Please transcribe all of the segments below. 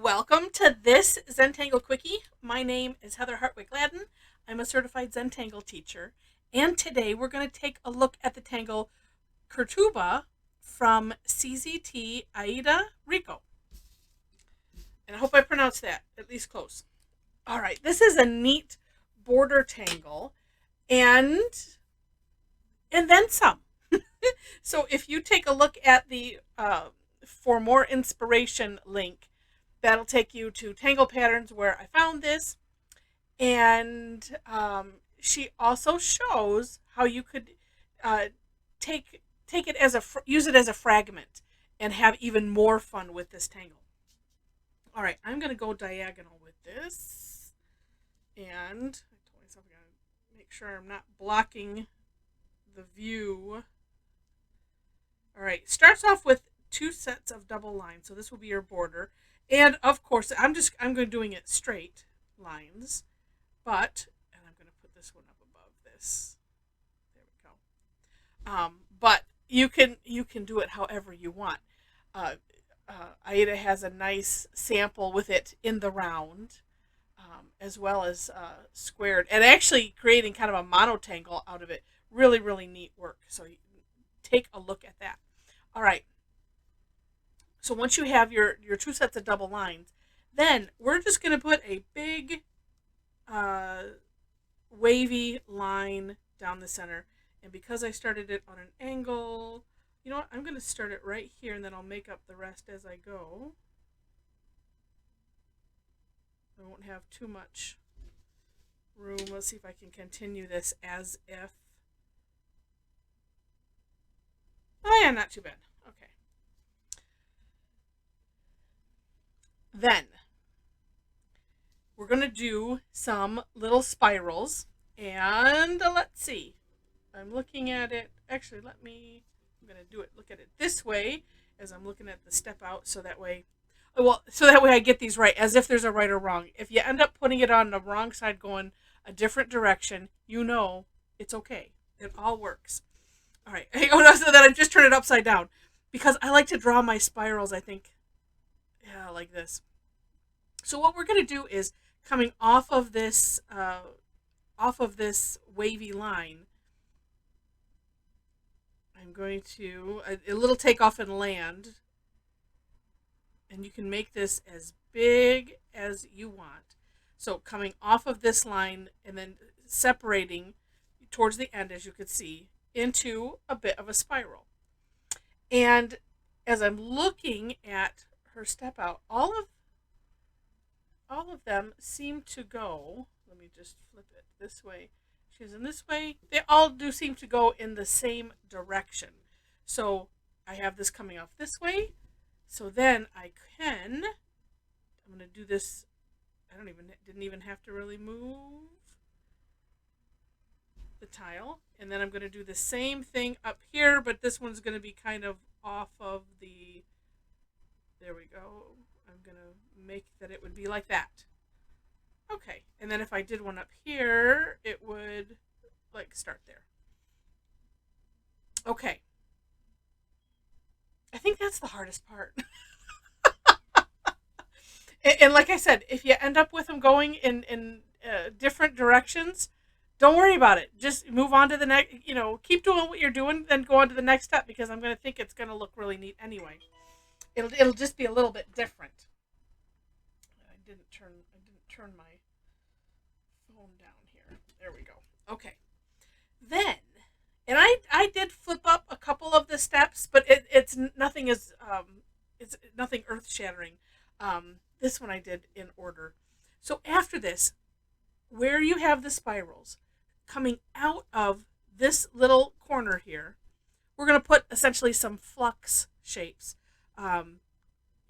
Welcome to this Zentangle Quickie. My name is Heather Hartwick Gladden. I'm a Certified Zentangle Teacher. And today we're going to take a look at the tangle Qurtuba from CZT Aida Rico. And I hope I pronounced that at least close. All right, this is a neat border tangle and then some. So if you take a look at the For More Inspiration link, that'll take you to Tangle Patterns where I found this. And she also shows how you could take it as use it as a fragment and have even more fun with this tangle. All right, I'm going to go diagonal with this. And I told myself I'm going to make sure I'm not blocking the view. All right, starts off with 2 sets of double lines. So this will be your border. And of course, I'm going doing it straight lines, and I'm going to put this one up above this. There we go. But you can do it however you want. Aida has a nice sample with it in the round, as well as squared, and actually creating kind of a monotangle out of it. Really, really neat work. So take a look at that. All right. So once you have your 2 sets of double lines, then we're just going to put a big wavy line down the center. And because I started it on an angle, you know what? I'm going to start it right here, and then I'll make up the rest as I go. I won't have too much room. Let's see if I can continue this as if. Oh yeah, not too bad. Okay. Then we're going to do some little spirals, and let's see. I'm looking at it. Actually, I'm going to look at it this way as I'm looking at the step out, so that way I get these right, as if there's a right or wrong. If you end up putting it on the wrong side going a different direction, you know it's okay. It all works. All right. Oh, no, so that I just turn it upside down because I like to draw my spirals, I think. Yeah, like this. So what we're going to do is coming off of this wavy line, I'm going to a little takeoff and land, and you can make this as big as you want. So coming off of this line and then separating towards the end, as you can see, into a bit of a spiral. And as I'm looking at her step out, all of them seem to go, let me just flip it this way, she's in this way, they all do seem to go in the same direction. So I have this coming off this way, so then I'm going to do this, didn't even have to really move the tile, and then I'm going to do the same thing up here, but this one's going to be kind of off of the, there we go. I'm going to make that it would be like that. Okay, and then if I did one up here, it would like start there. Okay. I think that's the hardest part. and like I said, if you end up with them going in different directions, don't worry about it. Just move on to the next, keep doing what you're doing, then go on to the next step, because I'm going to think it's going to look really neat anyway. It'll just be a little bit different. I didn't turn my phone down here. There we go. Okay. Then, and I did flip up a couple of the steps, but it's nothing it's nothing earth-shattering. This one I did in order. So after this, where you have the spirals coming out of this little corner here, we're going to put essentially some flux shapes.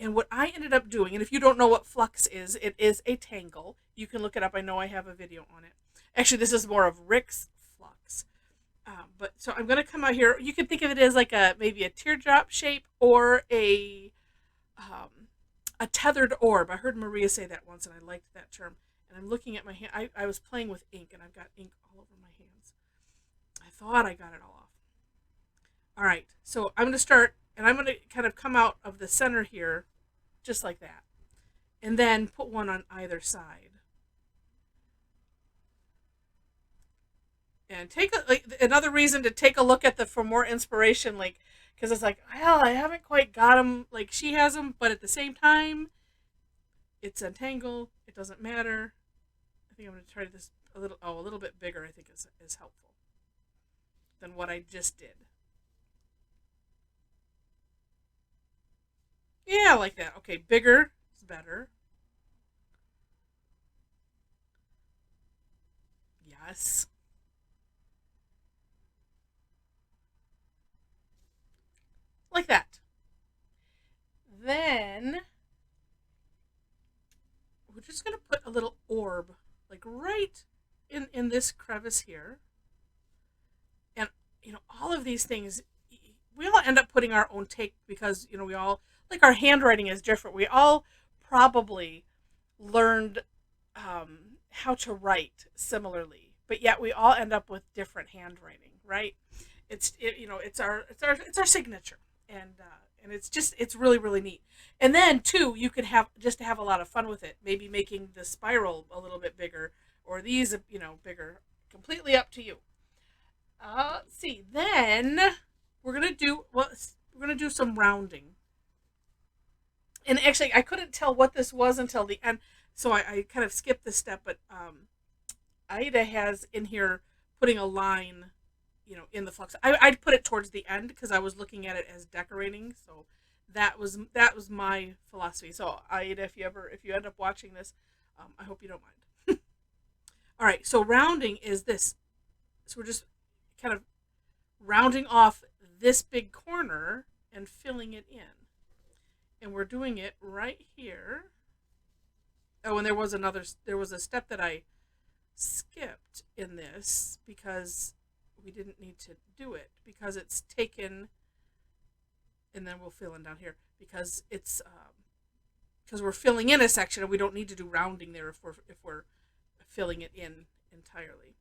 And what I ended up doing, and if you don't know what flux is, it is a tangle. You can look it up. I know I have a video on it. Actually, this is more of Rick's flux. But so I'm going to come out here. You can think of it as like maybe a teardrop shape or a tethered orb. I heard Maria say that once, and I liked that term. And I'm looking at my hand. I was playing with ink, and I've got ink all over my hands. I thought I got it all off. All right, so I'm going to start, and I'm going to kind of come out of the center here, just like that. and then put one on either side. And take another reason to take a look at for more inspiration, like, because it's like, well, I haven't quite got them like she has them, but at the same time, it's Zentangle. It doesn't matter. I think I'm going to try this a little bit bigger. I think is helpful than what I just did. Yeah, like that. Okay, bigger is better. Yes. Like that. Then we're just going to put a little orb, like right in this crevice here. And, all of these things, we all end up putting our own take because, we all, like, our handwriting is different. We all probably learned how to write similarly, but yet we all end up with different handwriting, right? It's our signature, and it's really really neat. And then too, you could have a lot of fun with it. Maybe making the spiral a little bit bigger, or these bigger. Completely up to you. Let's see. Then we're gonna do some rounding. And actually, I couldn't tell what this was until the end, so I kind of skipped this step. But Aida has in here putting a line, in the flux. I'd put it towards the end because I was looking at it as decorating. So that was my philosophy. So Aida, if you end up watching this, I hope you don't mind. All right. So rounding is this. So we're just kind of rounding off this big corner and filling it in. And we're doing it right here. Oh, and there was a step that I skipped in this because we didn't need to do it because it's taken, and then we'll fill in down here because it's because we're filling in a section and we don't need to do rounding there if we're filling it in entirely.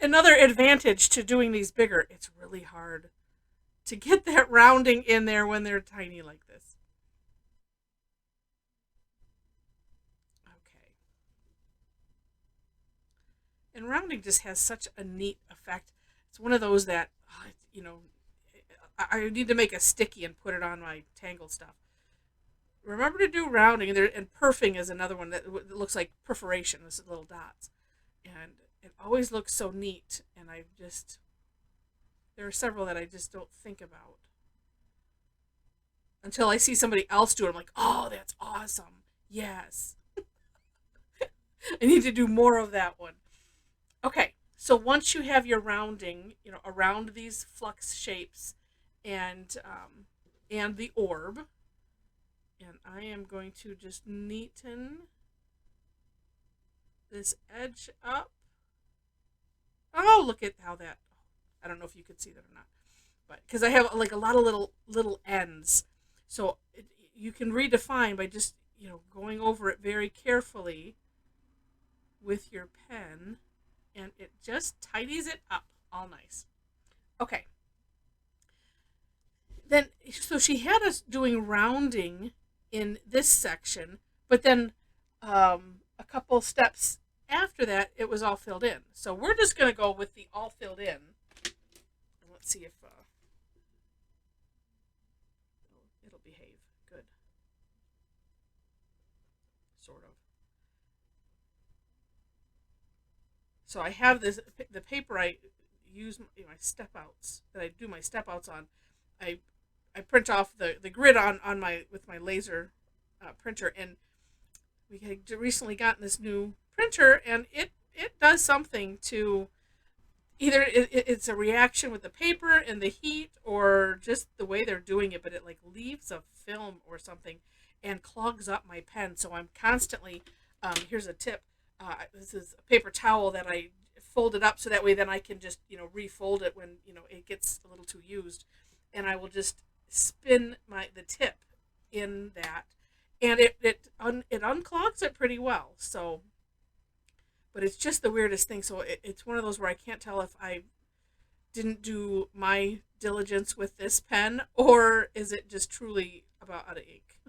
Another advantage to doing these bigger, it's really hard to get that rounding in there when they're tiny like this. Okay. And rounding just has such a neat effect. It's one of those that, I need to make a sticky and put it on my Tangle stuff. Remember to do rounding, and perfing is another one that looks like perforation, with little dots. And it always looks so neat, and there are several that I just don't think about until I see somebody else do it. I'm like, oh, that's awesome. Yes. I need to do more of that one. Okay, so once you have your rounding, around these flux shapes and the orb, and I am going to just neaten this edge up. Oh, look at how that, I don't know if you could see that or not, but because I have like a lot of little ends, so you can redefine by just going over it very carefully with your pen, and it just tidies it up all nice. Okay. Then so she had us doing rounding in this section, but then a couple steps after that, it was all filled in. So we're just going to go with the all filled in. Let's see if it'll behave good. Sort of. So I have the paper I use my step outs that I do my step outs on. I print off the grid on with my laser printer, and we had recently gotten this new printer, and it does something to either it's a reaction with the paper and the heat, or just the way they're doing it, but it like leaves a film or something and clogs up my pen. So I'm constantly here's a tip. This is a paper towel that I folded up so that way then I can just refold it when it gets a little too used, and I will just spin the tip in that, and it unclogs it pretty well. So, but it's just the weirdest thing. So it's one of those where I can't tell if I didn't do my diligence with this pen, or is it just truly about out of ink.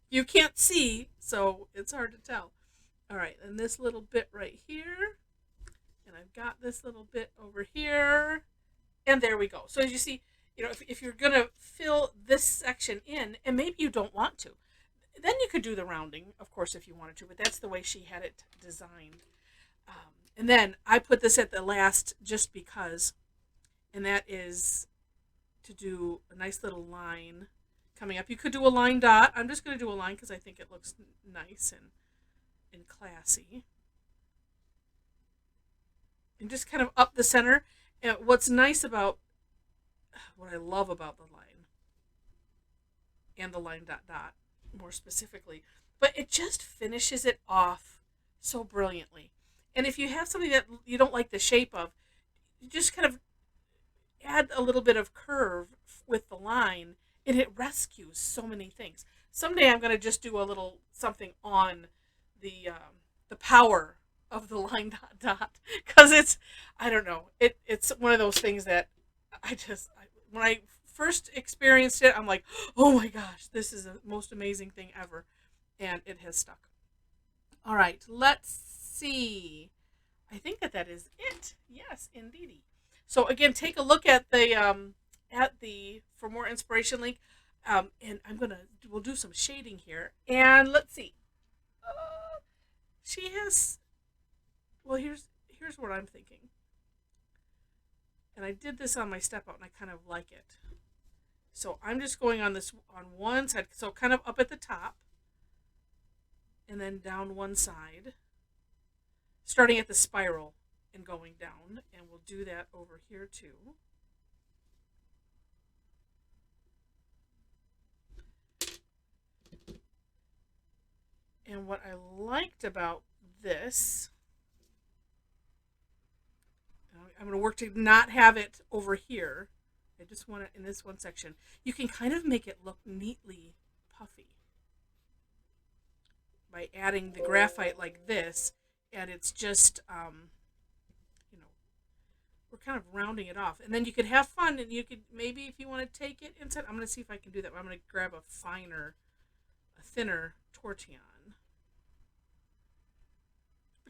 You can't see, so it's hard to tell. All right, and this little bit right here, and I've got this little bit over here, and there we go. So as you see, if you're going to fill this section in, and maybe you don't want to, then you could do the rounding, of course, if you wanted to, but that's the way she had it designed. And then I put this at the last just because, and that is to do a nice little line coming up. You could do a line dot. I'm just going to do a line because I think it looks nice and classy. And just kind of up the center. And what's nice about, what I love about the line, and the line dot dot more specifically, but it just finishes it off so brilliantly. And if you have something that you don't like the shape of, you just kind of add a little bit of curve with the line, and it rescues so many things. Someday I'm going to just do a little something on the power of the line dot dot, because it's, I don't know, it's one of those things that when I first experienced it, I'm like, oh my gosh, this is the most amazing thing ever, and it has stuck. All right, let's see. I think that is it. Yes, indeedy. So again, take a look at the for more inspiration link, and we'll do some shading here, and let's see. She has. Well, here's what I'm thinking, and I did this on my step out, and I kind of like it. So I'm just going on one side, so kind of up at the top, and then down one side, starting at the spiral and going down, and we'll do that over here too. And what I liked about this, I'm going to work to not have it over here. I just want it in this one section. You can kind of make it look neatly puffy by adding the graphite like this, and it's just, we're kind of rounding it off. And then you could have fun, and you could, maybe if you want to take it inside, I'm going to see if I can do that. I'm going to grab a thinner tortillon.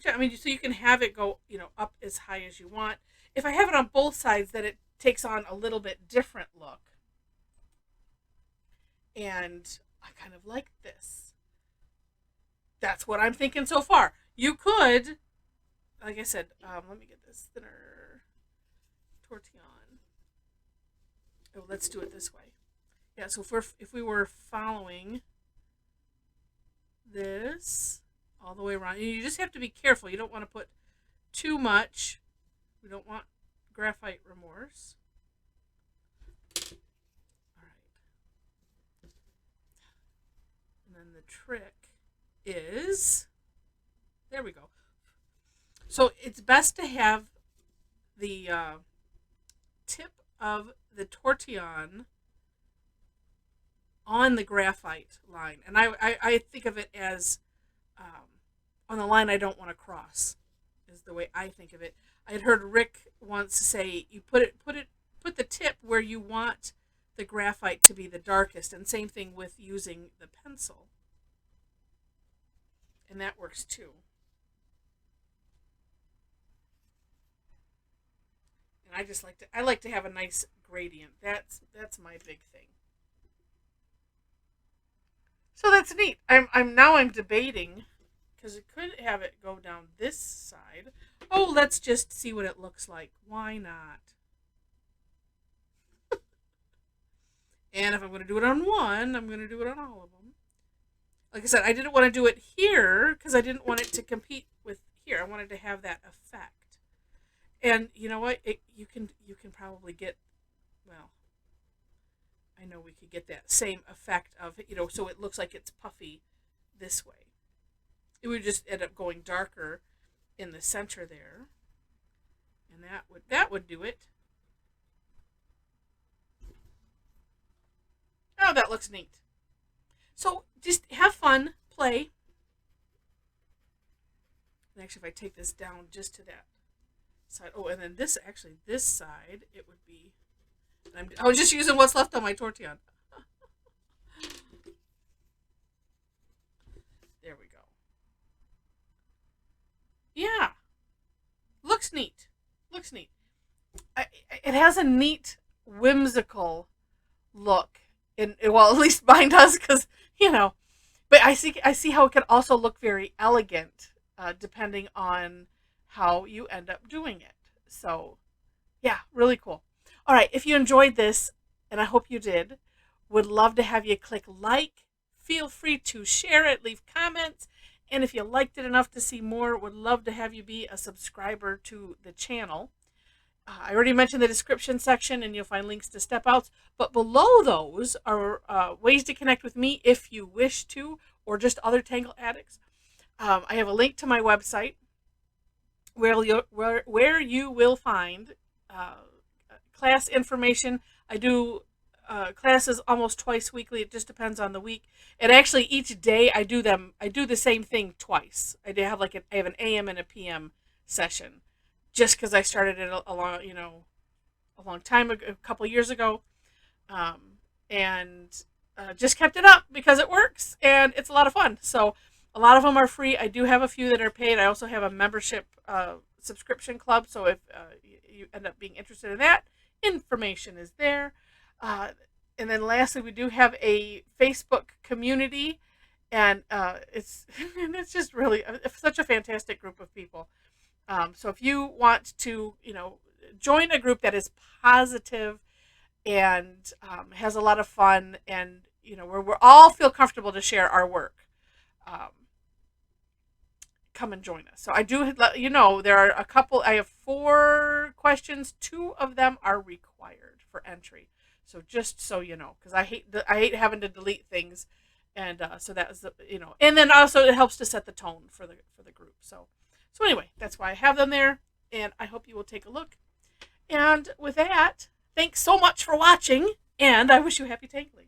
I mean, so you can have it go, up as high as you want. If I have it on both sides, then it takes on a little bit different look. And I kind of like this. That's what I'm thinking so far. You could, like I said, let me get this thinner tortillon. Oh, let's do it this way. Yeah, so if we were following this all the way around, you just have to be careful. You don't want to put too much. We don't want graphite remorse. All right. And then the trick is, there we go. So it's best to have the tip of the tortillon on the graphite line. And I think of it as on the line I don't want to cross, is the way I think of it. I had heard Rick once say you put the tip where you want the graphite to be the darkest, and same thing with using the pencil. And that works too. And I like to have a nice gradient. That's my big thing. So that's neat. I'm debating, because it could have it go down this side. Oh, let's just see what it looks like. Why not? And if I'm going to do it on one, I'm going to do it on all of them. Like I said, I didn't want to do it here because I didn't want it to compete with here. I wanted to have that effect. And you know what? You can probably get, well, I know we could get that same effect of, so it looks like it's puffy this way. It would just end up going darker in the center there, and that would do it. Oh, that looks neat. So just have fun, play. And actually, if I take this down just to that side, oh, and then this side, it would be. I was just using what's left on my tortillon. There we go. Yeah. Looks neat. Looks neat. It has a neat, whimsical look. Well, at least mine does, because, but I see how it can also look very elegant, depending on how you end up doing it. So, yeah, really cool. All right, if you enjoyed this, and I hope you did, would love to have you click like. Feel free to share it, leave comments, and if you liked it enough to see more, would love to have you be a subscriber to the channel. I already mentioned the description section, and you'll find links to step outs. But below those are ways to connect with me if you wish to, or just other Tangle addicts. I have a link to my website where you will find class information. I do classes almost twice weekly. It just depends on the week. And actually, each day I do the same thing twice. I have an AM and a PM session, just because I started it a long time ago, a couple years ago, and just kept it up because it works and it's a lot of fun. So a lot of them are free. I do have a few that are paid. I also have a membership subscription club. So if you end up being interested in that, information is there. And then lastly, we do have a Facebook community, and it's just really such a fantastic group of people. So if you want to, join a group that is positive and has a lot of fun, and where we all feel comfortable to share our work, come and join us. So I do let you know there are a couple. I have 4 questions. 2 of them are required for entry. So just so you know, because I hate having to delete things, and so that was and then also it helps to set the tone for the group. So anyway, that's why I have them there, and I hope you will take a look. And with that, thanks so much for watching, and I wish you happy tangling.